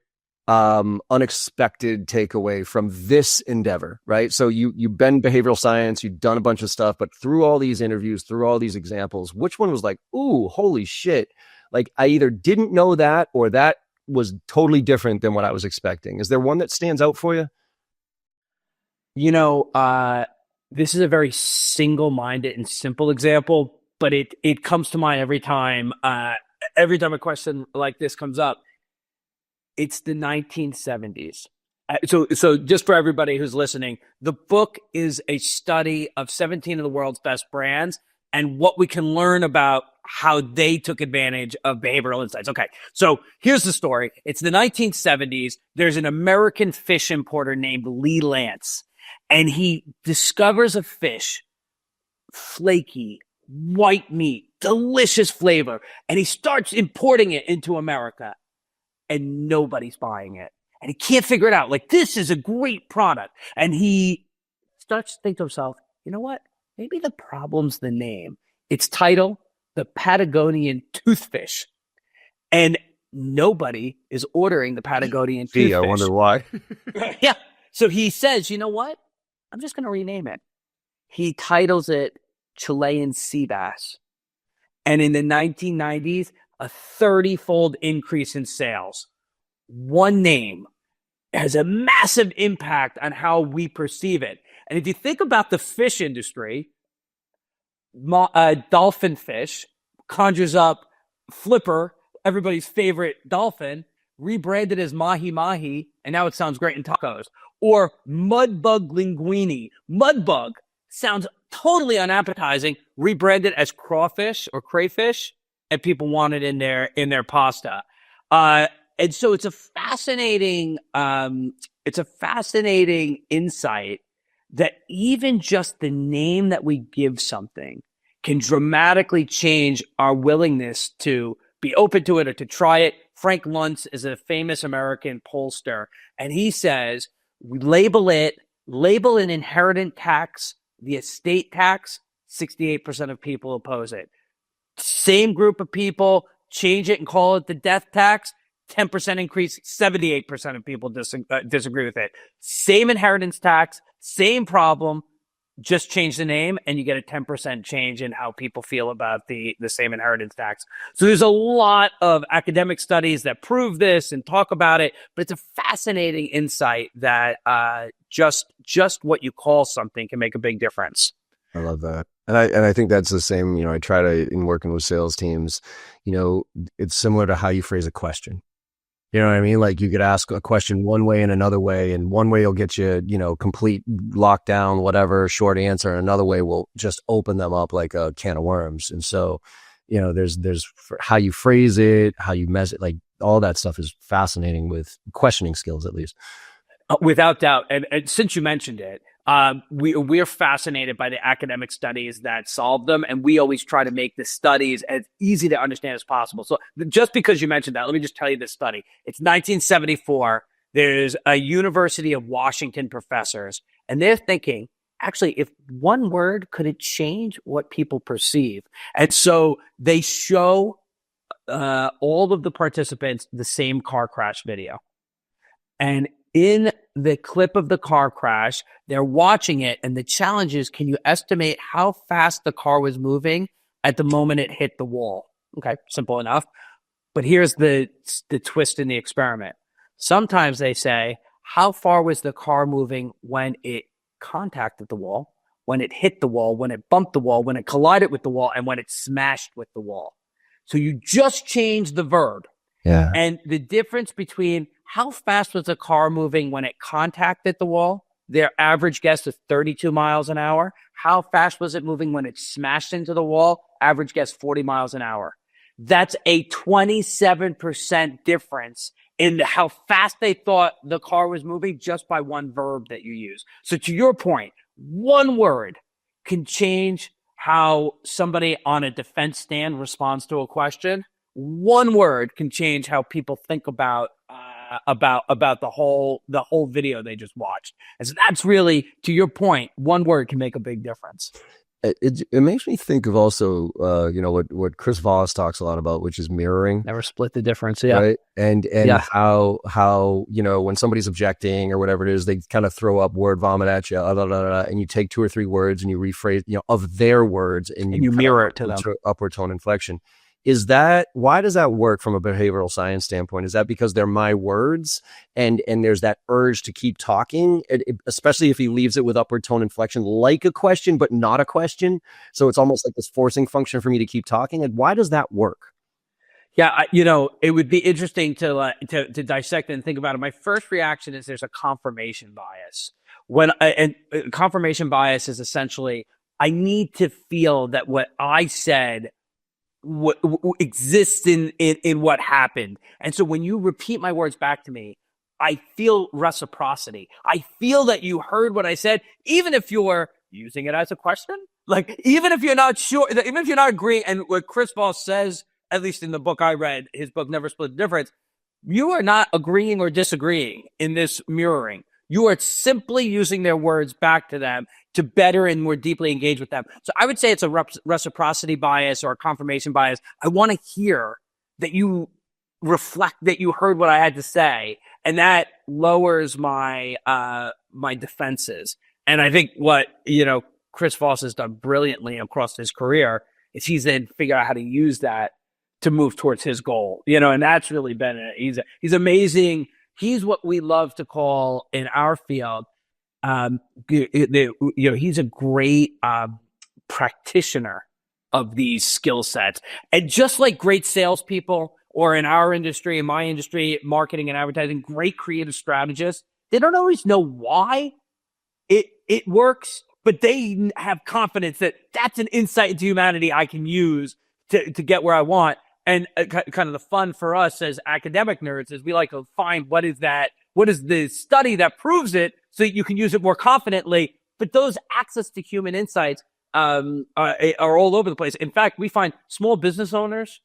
unexpected takeaway from this endeavor, right? So you've been behavioral science, you've done a bunch of stuff, but through all these interviews, through all these examples, which one was like, ooh, holy shit. Like, I either didn't know that, or that was totally different than what I was expecting. Is there one that stands out for you? This is a very single-minded and simple example, but it comes to mind every time a question like this comes up. It's the 1970s. So just for everybody who's listening, the book is a study of 17 of the world's best brands and what we can learn about how they took advantage of behavioral insights. Okay, so here's the story. It's the 1970s. There's an American fish importer named Lee Lance, and he discovers a fish, flaky, white meat, delicious flavor, and he starts importing it into America, and nobody's buying it. And he can't figure it out. Like, this is a great product. And he starts to think to himself, you know what? Maybe the problem's the name. Its title, the Patagonian toothfish. And nobody is ordering the Patagonian Gee, toothfish. I wonder why. Yeah. So he says, you know what? I'm just going to rename it. He titles it Chilean sea bass. And in the 1990s, a 30-fold increase in sales. One name has a massive impact on how we perceive it. And if you think about the fish industry, dolphin fish conjures up Flipper, everybody's favorite dolphin, rebranded as mahi mahi, and now it sounds great in tacos. Or mudbug linguine. Mudbug sounds totally unappetizing, rebranded as crawfish or crayfish, and people want it in their pasta. And so it's a fascinating insight that even just the name that we give something can dramatically change our willingness to be open to it or to try it. Frank Luntz is a famous American pollster, and he says, we label an inheritance tax, the estate tax, 68% of people oppose it. Same group of people, change it and call it the death tax, 10% increase, 78% of people disagree with it. Same inheritance tax, same problem, just change the name and you get a 10% change in how people feel about the same inheritance tax. So there's a lot of academic studies that prove this and talk about it, but it's a fascinating insight that just what you call something can make a big difference. I love that. And I think that's the same, I try to, in working with sales teams, it's similar to how you phrase a question. You know what I mean? Like you could ask a question one way and another way, and one way will get you, complete lockdown, whatever, short answer. And another way will just open them up like a can of worms. And so, there's how you phrase it, how you measure, like all that stuff is fascinating with questioning skills, at least. Without doubt. And since you mentioned it, we're fascinated by the academic studies that solve them, and we always try to make the studies as easy to understand as possible. So just because you mentioned that, let me just tell you this study. It's 1974. There's a University of Washington professors, and they're thinking, actually, if one word, could it change what people perceive? And so they show all of the participants the same car crash video. And in the clip of the car crash, they're watching it, and the challenge is, can you estimate how fast the car was moving at the moment it hit the wall? Okay, simple enough. But here's the twist in the experiment. Sometimes they say, how far was the car moving when it contacted the wall, when it hit the wall, when it bumped the wall, when it collided with the wall, and when it smashed with the wall? So you just change the verb. Yeah. And the difference between how fast was the car moving when it contacted the wall? Their average guess is 32 miles an hour. How fast was it moving when it smashed into the wall? Average guess 40 miles an hour. That's a 27% difference in how fast they thought the car was moving just by one verb that you use. So to your point, one word can change how somebody on a defense stand responds to a question. One word can change how people think about the whole video they just watched. And so that's really, to your point, one word can make a big difference. It makes me think of also, what Chris Voss talks a lot about, which is mirroring. Never split the difference. Yeah. Right. And yeah. how, when somebody's objecting or whatever it is, they kind of throw up word vomit at you, and you take 2 or 3 words and you rephrase, of their words and you mirror it to them. Upward tone inflection. Why does that work from a behavioral science standpoint? Is that because they're my words and there's that urge to keep talking, especially if he leaves it with upward tone inflection, like a question, but not a question. So it's almost like this forcing function for me to keep talking. And why does that work? Yeah. It would be interesting to dissect and think about it. My first reaction is there's a confirmation bias. Confirmation bias is essentially, I need to feel that what I said what exists in what happened. And so when you repeat my words back to me, I feel reciprocity. I feel that you heard what I said, even if you're using it as a question. Like, even if you're not sure, even if you're not agreeing, and what Chris Voss says, at least in the book I read, his book Never Split the Difference, you are not agreeing or disagreeing in this mirroring. You are simply using their words back to them to better and more deeply engage with them. So I would say it's a reciprocity bias or a confirmation bias. I want to hear that you reflect that you heard what I had to say, and that lowers my my defenses. And I think what Chris Voss has done brilliantly across his career is he's then figured out how to use that to move towards his goal. And that's really been he's amazing. He's what we love to call in our field. He's a great practitioner of these skill sets, and just like great salespeople, or in our industry, in my industry, marketing and advertising, great creative strategists, they don't always know why it works, but they have confidence that that's an insight into humanity I can use to get where I want. And kind of the fun for us as academic nerds is we like to find what is the study that proves it, so that you can use it more confidently. But those access to human insights are all over the place. In fact, we find small business owners,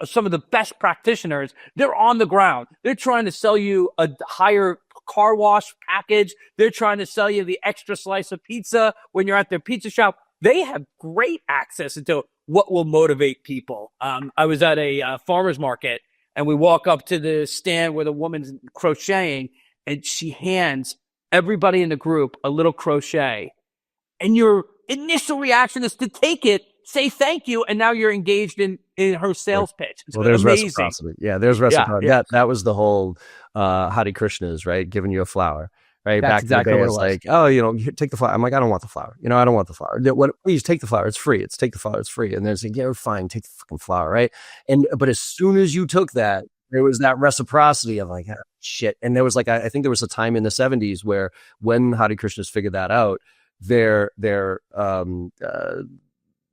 some of the best practitioners, they're on the ground. They're trying to sell you a higher car wash package. They're trying to sell you the extra slice of pizza when you're at their pizza shop. They have great access into what will motivate people. I was at a farmer's market, and we walk up to the stand where the woman's crocheting, and she hands everybody in the group a little crochet. And your initial reaction is to take it, say thank you, and now you're engaged in her sales pitch. It's there's amazing. Reciprocity. Yeah, there's reciprocity. Yeah. That was the whole Hare Krishnas, right? Giving you a flower. Right. That's back exactly in the day, what it was. like, oh, here, take the flower. I'm like, I don't want the flower. I don't want the flower. Please take the flower. It's free. Take the flower. It's free. And they're like, yeah, fine. Take the fucking flower. Right. But as soon as you took that, there was that reciprocity of like, oh, shit. And there was like, I think there was a time in the 70s where when Hare Krishnas figured that out, their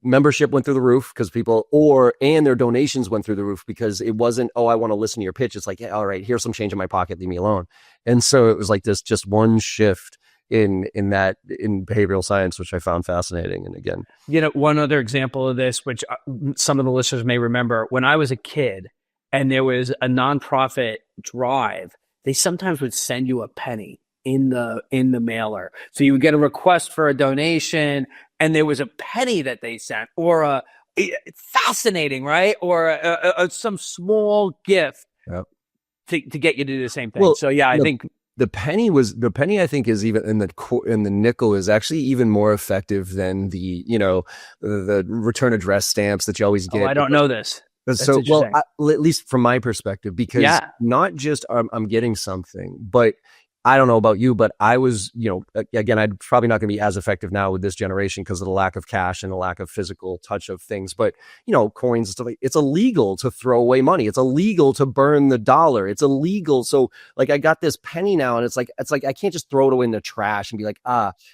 membership went through the roof because and their donations went through the roof because it wasn't, oh, I want to listen to your pitch. It's like, yeah, all right, here's some change in my pocket, leave me alone. And so it was like this just one shift in behavioral science, which I found fascinating. And again, one other example of this, which some of the listeners may remember, when I was a kid and there was a nonprofit drive, they sometimes would send you a penny in the mailer. So you would get a request for a donation, and there was a penny that they sent, or fascinating, right? Or some small gift to get you to do the same thing. Well, so yeah, I think the penny I think is even in the nickel is actually even more effective than the return address stamps that you always get. I don't know this. So, well, at least from my perspective, because not just I'm getting something, but I don't know about you, but I was, again, I'm probably not going to be as effective now with this generation because of the lack of cash and the lack of physical touch of things. But, coins and stuff, it's illegal to throw away money. It's illegal to burn the dollar. It's illegal. So like, I got this penny now, and it's like, I can't just throw it away in the trash and be like,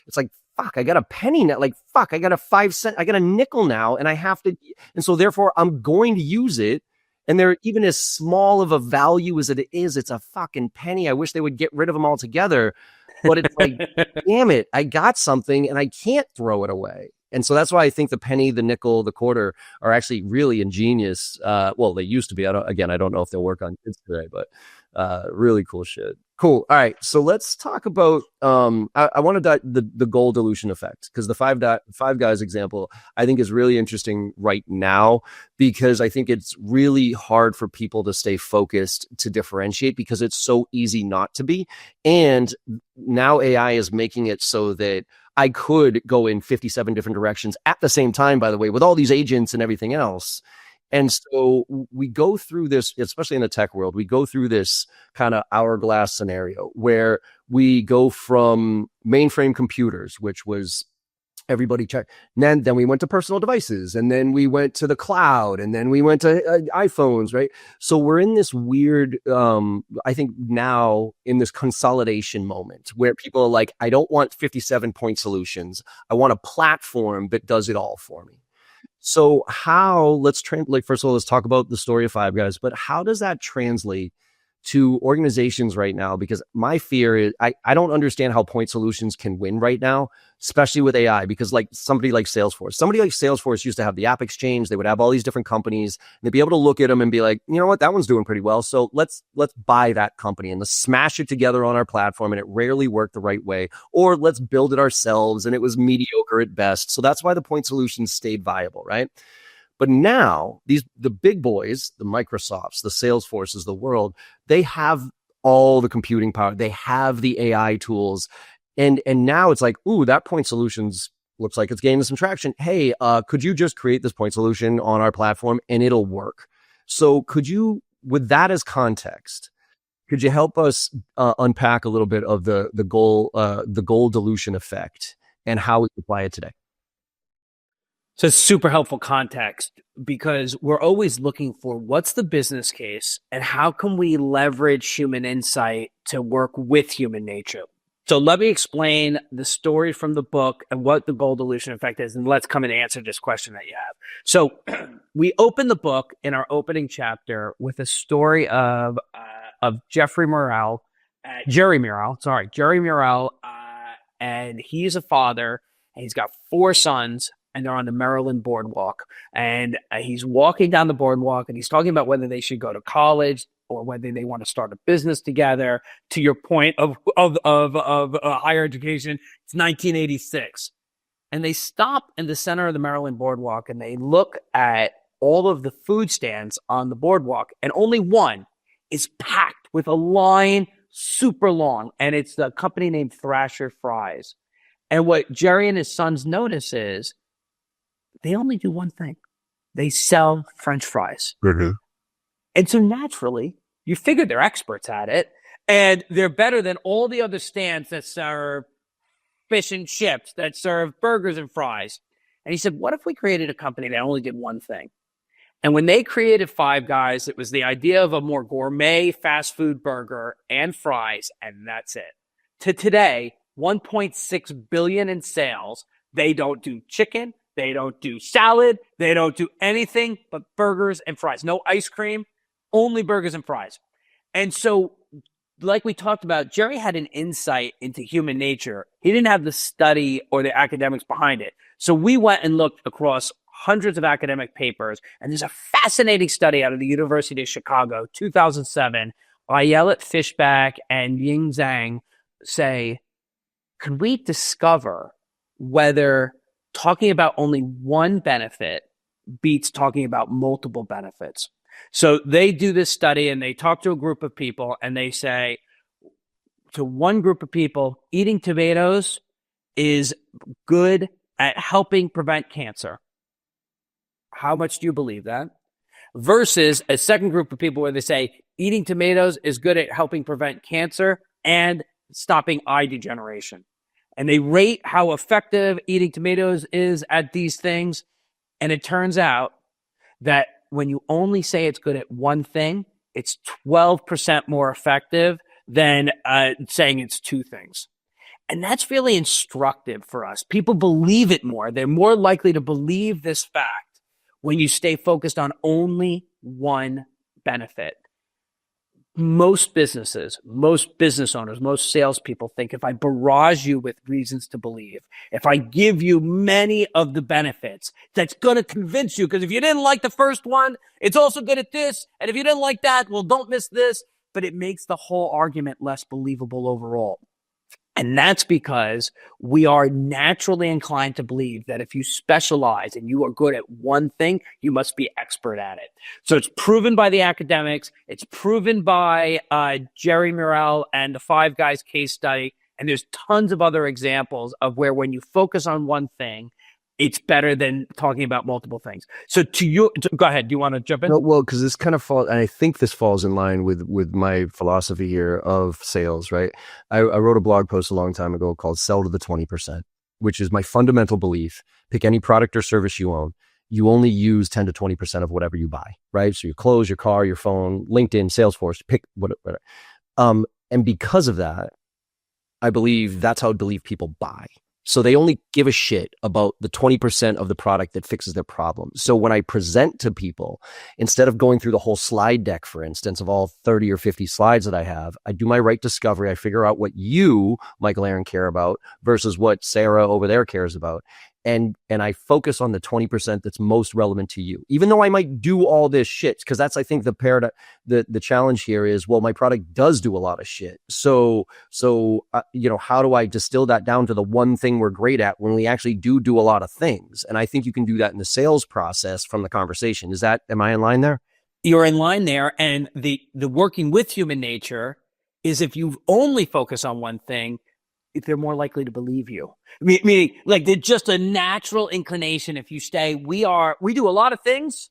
it's like, fuck, I got a penny now. Like, fuck, I got a 5 cent, I got a nickel now, and I have to. And so therefore I'm going to use it. And they're even as small of a value as it is, it's a fucking penny. I wish they would get rid of them altogether. But it's like, damn it, I got something and I can't throw it away. And so that's why I think the penny, the nickel, the quarter are actually really ingenious. Well, they used to be. I don't know if they'll work on kids today, but really cool shit. Cool. All right. So let's talk about, I want to the goal dilution effect, because the five guys example, I think is really interesting right now, because I think it's really hard for people to stay focused, to differentiate, because it's so easy not to be. And now AI is making it so that I could go in 57 different directions at the same time, by the way, with all these agents and everything else. And so we go through this, especially in the tech world, we go through this kind of hourglass scenario where we go from mainframe computers, which was everybody check. Then we went to personal devices, and then we went to the cloud, and then we went to iPhones, right? So we're in this weird, I think now in this consolidation moment where people are like, I don't want 57 point solutions. I want a platform that does it all for me. So first of all, let's talk about the story of Five Guys, but how does that translate to organizations right now? Because my fear is I don't understand how point solutions can win right now, especially with AI, because like somebody like Salesforce used to have the App Exchange. They would have all these different companies, and they'd be able to look at them and be like, you know what, that one's doing pretty well. So let's buy that company and let's smash it together on our platform. And it rarely worked the right way, or let's build it ourselves. And it was mediocre at best. So that's why the point solutions stayed viable, right? But now the big boys, the Microsofts, the Salesforces of the world, they have all the computing power. They have the AI tools. And now it's like, ooh, that point solutions looks like it's gaining some traction. Hey, could you just create this point solution on our platform and it'll work? So could you, with that as context, could you help us unpack a little bit of the goal dilution effect and how we apply it today? So it's super helpful context because we're always looking for what's the business case and how can we leverage human insight to work with human nature. So let me explain the story from the book and what the goal dilution effect is, and let's come and answer this question that you have. So we open the book in our opening chapter with a story of Jerry Morrell, and he's a father, and he's got 4 sons, and they're on the Maryland boardwalk. And he's walking down the boardwalk, and he's talking about whether they should go to college or whether they want to start a business together. To your point of higher education, it's 1986. And they stop in the center of the Maryland boardwalk, and they look at all of the food stands on the boardwalk, and only one is packed with a line super long, and it's the company named Thrasher Fries. And what Jerry and his sons notice is they only do one thing. They sell French fries. Mm-hmm. And so naturally, you figure they're experts at it, and they're better than all the other stands that serve fish and chips, that serve burgers and fries. And he said, what if we created a company that only did one thing? And when they created Five Guys, it was the idea of a more gourmet fast food burger and fries, and that's it. To today, 1.6 billion in sales. They don't do chicken. They don't do salad. They don't do anything but burgers and fries. No ice cream, only burgers and fries. And so, like we talked about, Jerry had an insight into human nature. He didn't have the study or the academics behind it. So we went and looked across hundreds of academic papers, and there's a fascinating study out of the University of Chicago, 2007. Ayelet Fishback and Ying Zhang say, could we discover whether talking about only one benefit beats talking about multiple benefits? So they do this study, and they talk to a group of people, and they say to one group of people, eating tomatoes is good at helping prevent cancer. How much do you believe that? Versus a second group of people where they say eating tomatoes is good at helping prevent cancer and stopping eye degeneration. And they rate how effective eating tomatoes is at these things. And it turns out that when you only say it's good at one thing, it's 12% more effective than saying it's 2 things. And that's really instructive for us. People believe it more. They're more likely to believe this fact when you stay focused on only one benefit. Most businesses, most business owners, most salespeople think if I barrage you with reasons to believe, if I give you many of the benefits, that's going to convince you. Because if you didn't like the first one, it's also good at this. And if you didn't like that, well, don't miss this. But it makes the whole argument less believable overall. And that's because we are naturally inclined to believe that if you specialize and you are good at one thing, you must be expert at it. So it's proven by the academics. It's proven by Jerry Morrell and the Five Guys case study. And there's tons of other examples of where when you focus on one thing, it's better than talking about multiple things. So go ahead. Do you want to jump in? No, well, because this kind of falls, and I think this falls in line with my philosophy here of sales, right? I wrote a blog post a long time ago called Sell to the 20%, which is my fundamental belief. Pick any product or service you own. You only use 10 to 20% of whatever you buy, right? So your clothes, your car, your phone, LinkedIn, Salesforce, pick whatever. And because of that, I believe that's how I believe people buy. So they only give a shit about the 20% of the product that fixes their problem. So when I present to people, instead of going through the whole slide deck, for instance, of all 30 or 50 slides that I have, I do my right discovery. I figure out what you, MichaelAaron, care about versus what Sarah over there cares about. and I focus on the 20% that's most relevant to you, even though I might do all this shit. Because that's, I think, the paradigm, the challenge here is, well, my product does do a lot of shit. So how do I distill that down to the one thing we're great at when we actually do a lot of things? And I think you can do that in the sales process from the conversation. Am I in line there? You're in line there. And the working with human nature is, if you only focus on one thing, they're more likely to believe you. Meaning, like, they're just a natural inclination. If you stay, we do a lot of things,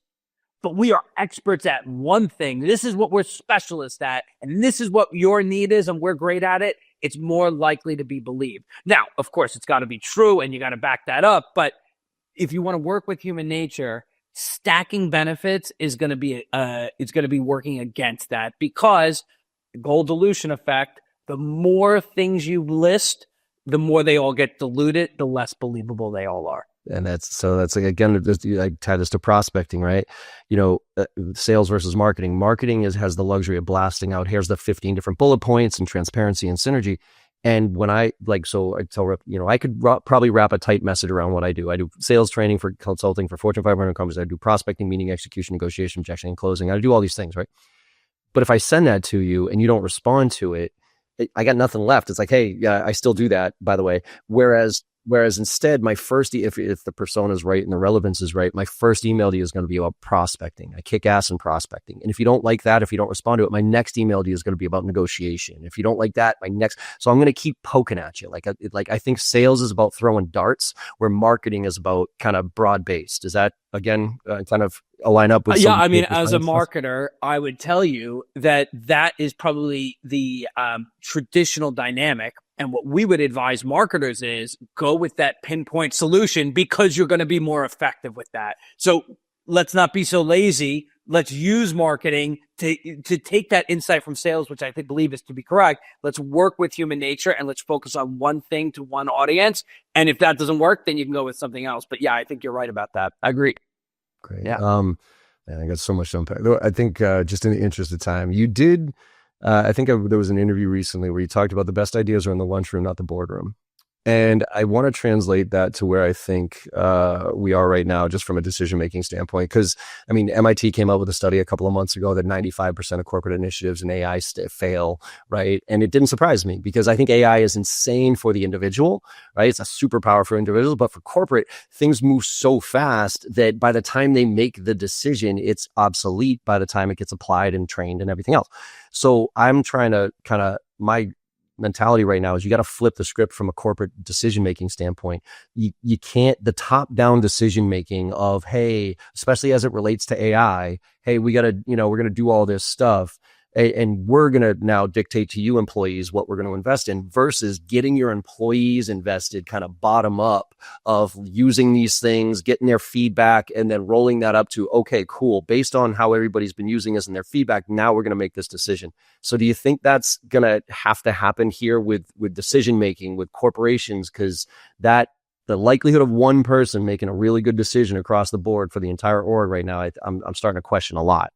but we are experts at one thing. This is what we're specialists at, and this is what your need is, and we're great at it. It's more likely to be believed. Now, of course, it's got to be true, and you got to back that up. But if you want to work with human nature, stacking benefits is going to be working against that, because the goal dilution effect. The more things you list, the more they all get diluted, the less believable they all are. And that's like, again, I tie this to prospecting, right? Sales versus marketing. Marketing has the luxury of blasting out, here's the 15 different bullet points and transparency and synergy. And when I tell I could probably wrap a tight message around what I do. I do sales training for consulting for Fortune 500 companies. I do prospecting, meeting, execution, negotiation, objection, and closing. I do all these things, right? But if I send that to you and you don't respond to it, I got nothing left. It's like, hey, yeah, I still do that, by the way. Whereas instead, my first, if the persona is right and the relevance is right, my first email to you is going to be about prospecting. I kick ass in prospecting. And if you don't like that, if you don't respond to it, my next email to you is going to be about negotiation. If you don't like that, so I'm going to keep poking at you. I think sales is about throwing darts, where marketing is about kind of broad based. Is that, again, kind of align up with? Yeah, I mean, as a marketer, I would tell you that is probably the traditional dynamic. And what we would advise marketers is go with that pinpoint solution, because you're going to be more effective with that. So let's not be so lazy. Let's use marketing to take that insight from sales, which I believe is to be correct. Let's work with human nature, and let's focus on one thing to one audience. And if that doesn't work, then you can go with something else. But yeah, I think you're right about that. I agree. Great. Yeah. I got so much to unpack. I think just in the interest of time, you did. I think there was an interview recently where you talked about the best ideas are in the lunchroom, not the boardroom. And I want to translate that to where I think we are right now, just from a decision-making standpoint. Because, I mean, MIT came out with a study a couple of months ago that 95% of corporate initiatives in AI fail, right? And it didn't surprise me, because I think AI is insane for the individual, right? It's a superpower for individuals, but for corporate, things move so fast that by the time they make the decision, it's obsolete by the time it gets applied and trained and everything else. So I'm trying to my mentality right now is, you got to flip the script from a corporate decision-making standpoint. You can't, the top-down decision-making of, hey, especially as it relates to AI, hey, we got to, we're going to do all this stuff, and we're going to now dictate to you employees what we're going to invest in, versus getting your employees invested kind of bottom up, of using these things, getting their feedback, and then rolling that up to, okay, cool, based on how everybody's been using us and their feedback, now we're going to make this decision. So do you think that's going to have to happen here with decision making with corporations? Because the likelihood of one person making a really good decision across the board for the entire org right now, I'm starting to question a lot.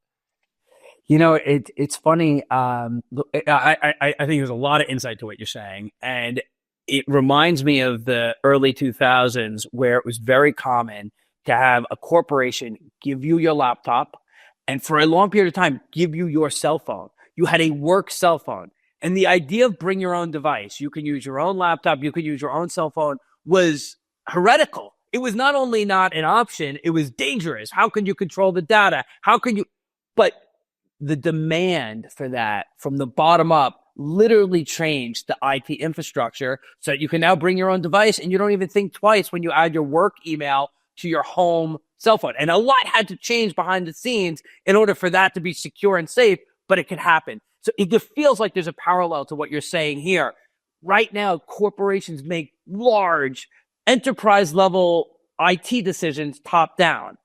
It's funny. I think there's a lot of insight to what you're saying. And it reminds me of the early 2000s, where it was very common to have a corporation give you your laptop, and for a long period of time, give you your cell phone. You had a work cell phone. And the idea of bring your own device, you can use your own laptop, you could use your own cell phone, was heretical. It was not only not an option, it was dangerous. How can you control the data? But the demand for that from the bottom up literally changed the IT infrastructure, so that you can now bring your own device, and you don't even think twice when you add your work email to your home cell phone. And a lot had to change behind the scenes in order for that to be secure and safe, but it could happen. So it just feels like there's a parallel to what you're saying here. Right now, corporations make large enterprise level IT decisions top down,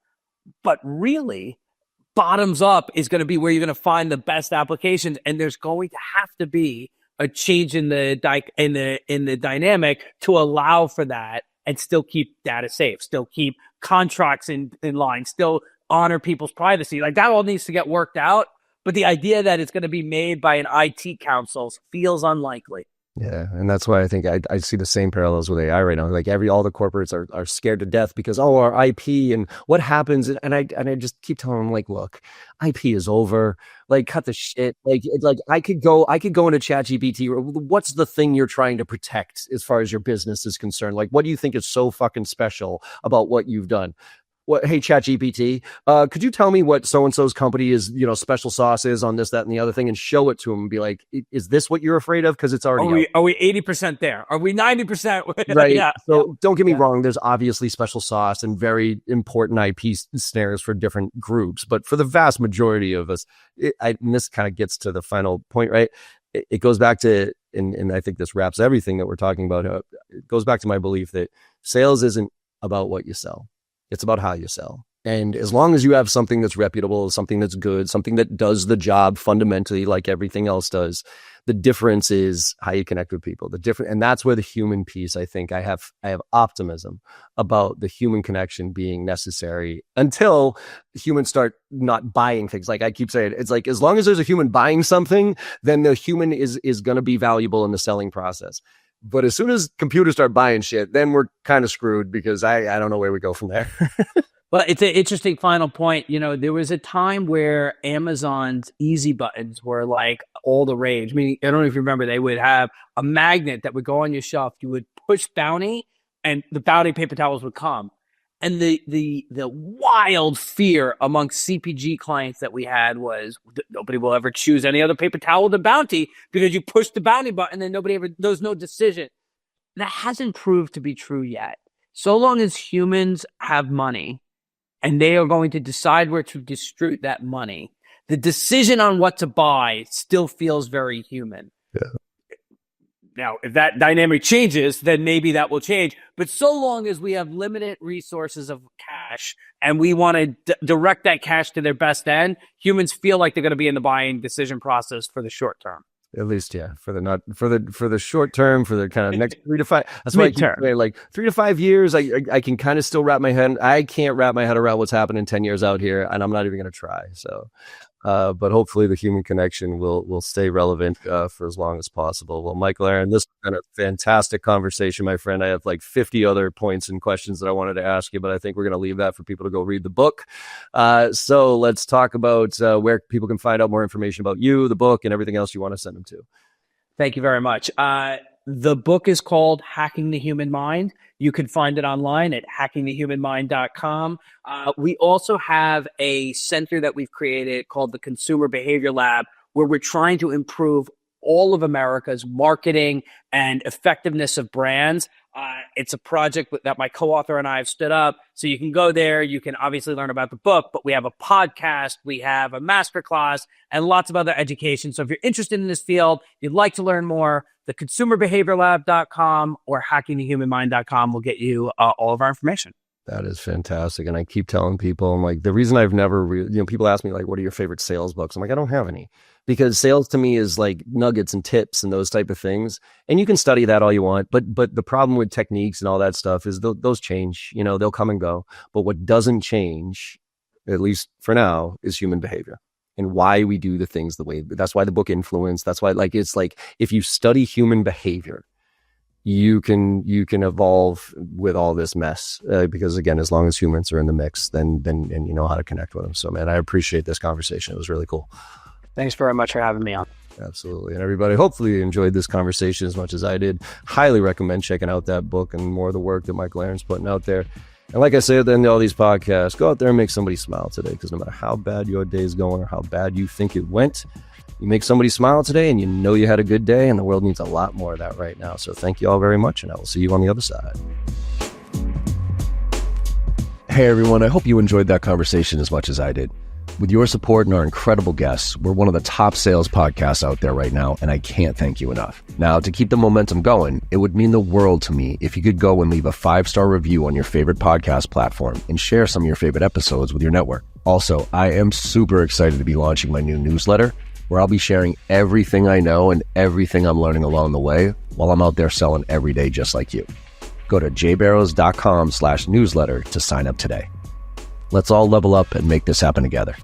but really bottoms up is going to be where you're going to find the best applications. And there's going to have to be a change in the dynamic to allow for that, and still keep data safe, still keep contracts in line, still honor people's privacy. Like, that all needs to get worked out. But the idea that it's going to be made by an IT council feels unlikely. Yeah, and that's why I think I see the same parallels with AI right now. Like all the corporates are scared to death because our IP and what happens, and I just keep telling them, like, look, IP is over. Like, cut the shit. Like I could go into ChatGPT. What's the thing you're trying to protect as far as your business is concerned? Like, what do you think is so fucking special about what you've done? Hey, ChatGPT, could you tell me what so-and-so's company is, special sauce is on this, that, and the other thing, and show it to them and be like, is this what you're afraid of? Because it's already Are we 80% there? Are we 90%? right. Yeah. So don't get me wrong. There's obviously special sauce and very important IP snares for different groups. But for the vast majority of us, and this kind of gets to the final point, right? It goes back to, and I think this wraps everything that we're talking about. It goes back to my belief that sales isn't about what you sell. It's about how you sell. And as long as you have something that's reputable, something that's good, something that does the job fundamentally like everything else does, the difference is how you connect with people. And that's where the human piece, I think I have optimism about the human connection being necessary until humans start not buying things. Like I keep saying, it's like, as long as there's a human buying something, then the human is going to be valuable in the selling process. But as soon as computers start buying shit, then we're kind of screwed because I don't know where we go from there. Well, it's an interesting final point. There was a time where Amazon's easy buttons were like all the rage. I mean, I don't know if you remember, they would have a magnet that would go on your shelf. You would push bounty and the bounty paper towels would come. And the wild fear amongst CPG clients that we had was nobody will ever choose any other paper towel than Bounty because you push the Bounty button and there's no decision. That hasn't proved to be true yet. So long as humans have money and they are going to decide where to distribute that money, the decision on what to buy still feels very human. Yeah. Now, if that dynamic changes, then maybe that will change. But so long as we have limited resources of cash and we want to direct that cash to their best end, humans feel like they're going to be in the buying decision process for the short term. At least, yeah, for the short term, for the kind of next 3 to 5. That's why I keep saying, like 3 to 5 years. I can kind of still wrap my head. I can't wrap my head around what's happening 10 years out here, and I'm not even going to try. So. But hopefully the human connection will stay relevant for as long as possible. Well, MichaelAaron, this has been a fantastic conversation, my friend. I have like 50 other points and questions that I wanted to ask you, but I think we're going to leave that for people to go read the book. So let's talk about where people can find out more information about you, the book, and everything else you want to send them to. Thank you very much. The book is called Hacking the Human Mind. You can find it online at hackingthehumanmind.com. We also have a center that we've created called the Consumer Behavior Lab, where we're trying to improve all of America's marketing and effectiveness of brands. It's a project that my co-author and I have stood up. So you can go there. You can obviously learn about the book, but we have a podcast, we have a masterclass, and lots of other education. So if you're interested in this field, you'd like to learn more, the consumerbehaviorlab.com or hackingthehumanmind.com will get you all of our information. That is fantastic. And I keep telling people, I'm like, the reason I've never, people ask me like, what are your favorite sales books? I'm like, I don't have any, because sales to me is like nuggets and tips and those type of things. And you can study that all you want. But the problem with techniques and all that stuff is those change, they'll come and go. But what doesn't change, at least for now, is human behavior and why we do the things the way. That's why the book Influence. That's why, like, it's like, if you study human behavior, you can evolve with all this mess, because again, as long as humans are in the mix, then you know how to connect with them. So man, I appreciate this conversation. It was really cool. Thanks very much for having me on. Absolutely. And everybody, hopefully you enjoyed this conversation as much as I did. Highly recommend checking out that book and more of the work that MichaelAaron's putting out there. And like I say at the end of all these podcasts, go out there and make somebody smile today, because no matter how bad your day is going or how bad you think it went, you make somebody smile today and you know you had a good day, and the world needs a lot more of that right now. So thank you all very much, and I will see you on the other side. Hey everyone, I hope you enjoyed that conversation as much as I did. With your support and our incredible guests, we're one of the top sales podcasts out there right now, and I can't thank you enough. Now, to keep the momentum going, it would mean the world to me if you could go and leave a 5-star review on your favorite podcast platform and share some of your favorite episodes with your network. Also, I am super excited to be launching my new newsletter, where I'll be sharing everything I know and everything I'm learning along the way while I'm out there selling every day just like you. Go to jbarrows.com/newsletter to sign up today. Let's all level up and make this happen together.